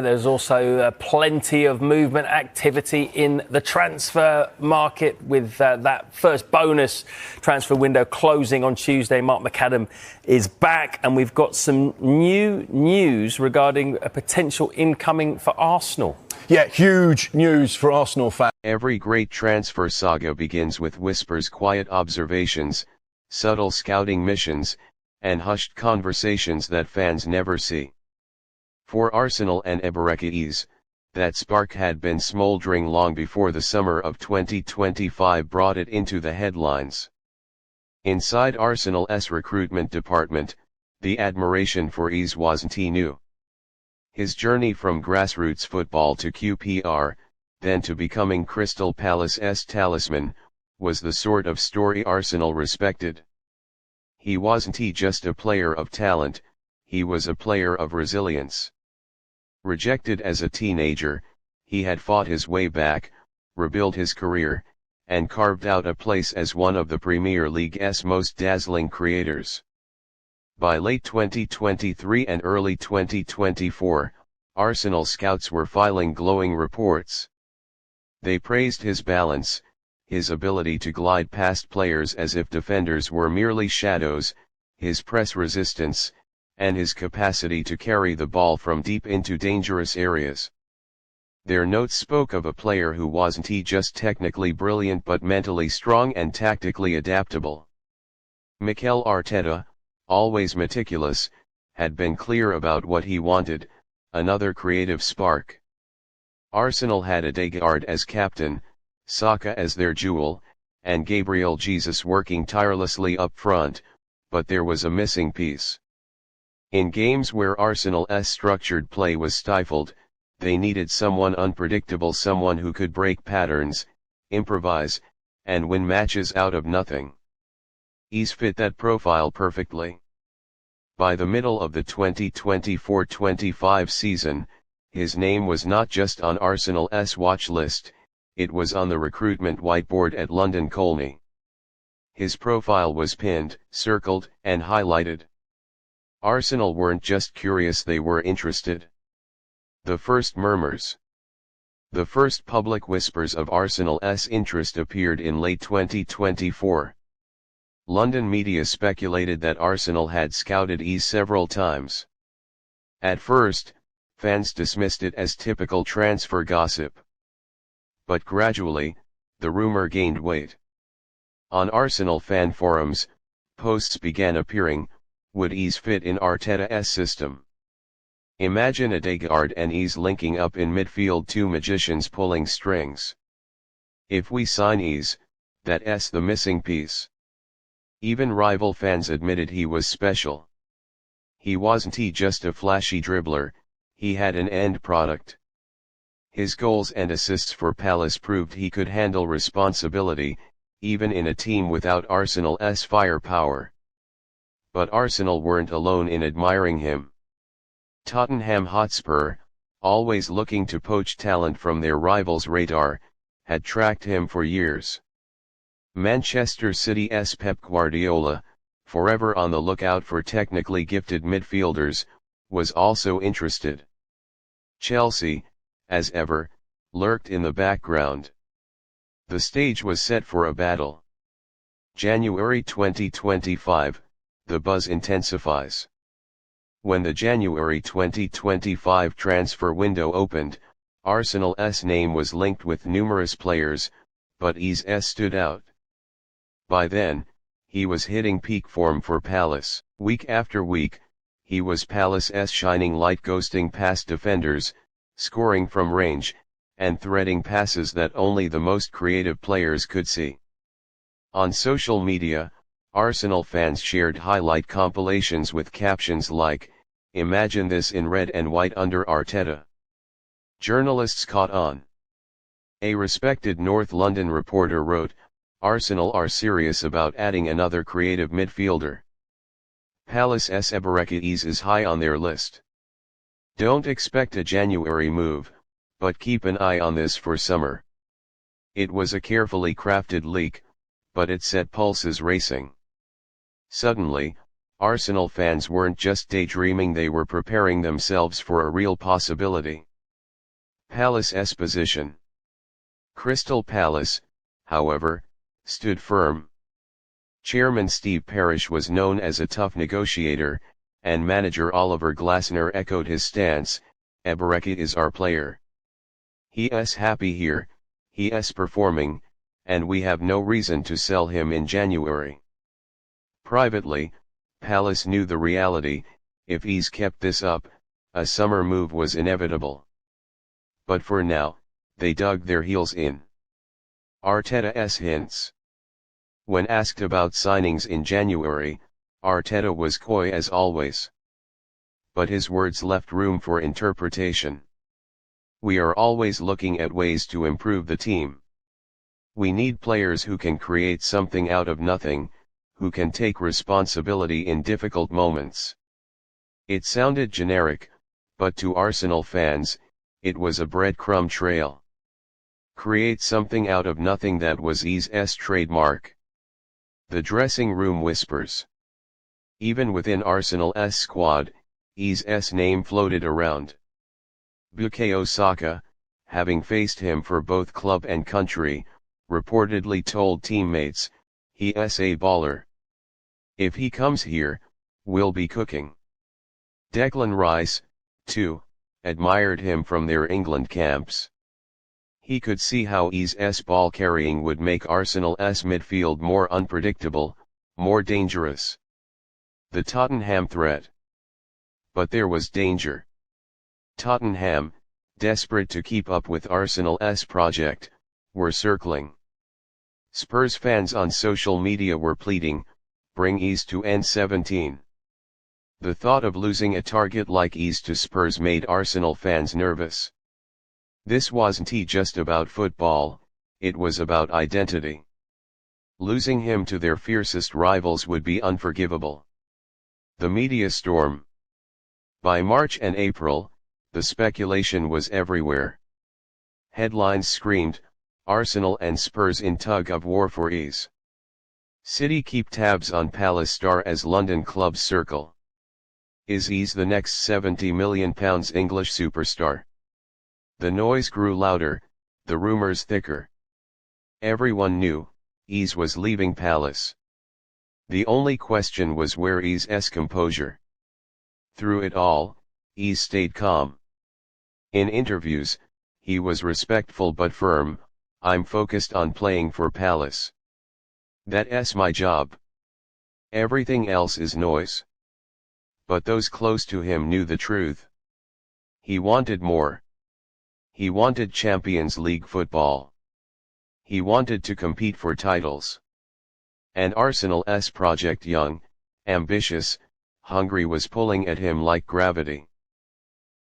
There's also plenty of movement activity in the transfer market with that first bonus transfer window closing on Tuesday. Mark McAdam is back, and we've got some new news regarding a potential incoming for Arsenal. Yeah, huge news for Arsenal fans. Every great transfer saga begins with whispers, quiet observations, subtle scouting missions, and hushed conversations that fans never see. For Arsenal and Eberechi Eze, that spark had been smoldering long before the summer of 2025 brought it into the headlines. Inside Arsenal's recruitment department, the admiration for Eze wasn't new. His journey from grassroots football to QPR, then to becoming Crystal Palace's talisman, was the sort of story Arsenal respected. He wasn't just a player of talent, he was a player of resilience. Rejected as a teenager, he had fought his way back, rebuilt his career, and carved out a place as one of the Premier League's most dazzling creators. By late 2023 and early 2024, Arsenal scouts were filing glowing reports. They praised his balance, his ability to glide past players as if defenders were merely shadows, his press resistance, and his capacity to carry the ball from deep into dangerous areas. Their notes spoke of a player who wasn't just technically brilliant but mentally strong and tactically adaptable. Mikel Arteta, always meticulous, had been clear about what he wanted: another creative spark. Arsenal had Odegaard as captain, Saka as their jewel, and Gabriel Jesus working tirelessly up front, but there was a missing piece. In games where Arsenal's structured play was stifled, they needed someone unpredictable, someone who could break patterns, improvise, and win matches out of nothing. Eze fit that profile perfectly. By the middle of the 2024-25 season, his name was not just on Arsenal's watch list, it was on the recruitment whiteboard at London Colney. His profile was pinned, circled, and highlighted. Arsenal weren't just curious, they were interested. The first murmurs, the first public whispers of Arsenal's interest appeared in late 2024. London media speculated that Arsenal had scouted Eze several times. At first, fans dismissed it as typical transfer gossip. But gradually, the rumor gained weight. On Arsenal fan forums, posts began appearing: would Eze fit in Arteta's system? Imagine Odegaard and Eze linking up in midfield, two magicians pulling strings. If we sign Eze, that's the missing piece. Even rival fans admitted he was special. He wasn't just a flashy dribbler, he had an end product. His goals and assists for Palace proved he could handle responsibility, even in a team without Arsenal's firepower. But Arsenal weren't alone in admiring him. Tottenham Hotspur, always looking to poach talent from their rivals' radar, had tracked him for years. Manchester City's Pep Guardiola, forever on the lookout for technically gifted midfielders, was also interested. Chelsea, as ever, lurked in the background. The stage was set for a battle. January 2025, the buzz intensifies. When the January 2025 transfer window opened, Arsenal's name was linked with numerous players, but Eze stood out. By then, he was hitting peak form for Palace. Week after week, he was Palace's shining light, ghosting past defenders, scoring from range, and threading passes that only the most creative players could see. On social media, Arsenal fans shared highlight compilations with captions like, "Imagine this in red and white under Arteta." Journalists caught on. A respected North London reporter wrote, "Arsenal are serious about adding another creative midfielder. Palace's Eberechi Eze is high on their list. Don't expect a January move, but keep an eye on this for summer." It was a carefully crafted leak, but it set pulses racing. Suddenly, Arsenal fans weren't just daydreaming, they were preparing themselves for a real possibility. Palace's position. Crystal Palace, however, stood firm. Chairman Steve Parish was known as a tough negotiator, and manager Oliver Glasner echoed his stance: Eberechi is our player. He's happy here, he's performing, and we have no reason to sell him in January. Privately, Palace knew the reality: if he's kept this up, a summer move was inevitable. But for now, they dug their heels in. Arteta's hints. When asked about signings in January, Arteta was coy as always. But his words left room for interpretation. We are always looking at ways to improve the team. We need players who can create something out of nothing, who can take responsibility in difficult moments. It sounded generic, but to Arsenal fans, it was a breadcrumb trail. Create something out of nothing, that was Eze's trademark. The dressing room whispers. Even within Arsenal's squad, Eze's name floated around. Bukayo Saka, having faced him for both club and country, reportedly told teammates, "He's a baller. If he comes here, we'll be cooking." Declan Rice, too, admired him from their England camps. He could see how Eze's ball carrying would make Arsenal's midfield more unpredictable, more dangerous. The Tottenham threat. But there was danger. Tottenham, desperate to keep up with Arsenal's project, were circling. Spurs fans on social media were pleading, "Bring Eze to N17." The thought of losing a target like Eze to Spurs made Arsenal fans nervous. This wasn't just about football, it was about identity. Losing him to their fiercest rivals would be unforgivable. The media storm. By March and April, the speculation was everywhere. Headlines screamed, "Arsenal and Spurs in tug-of-war for Eze." City keep tabs on Palace star as London clubs circle. Is Eze the next £70 million English superstar? The noise grew louder, the rumors thicker. Everyone knew, Eze was leaving Palace. The only question was where Eze's composure. Through it all, Eze stayed calm. In interviews, he was respectful but firm: "I'm focused on playing for Palace. That's my job. Everything else is noise." But those close to him knew the truth. He wanted more. He wanted Champions League football. He wanted to compete for titles. And Arsenal's project, young, ambitious, hungry, was pulling at him like gravity.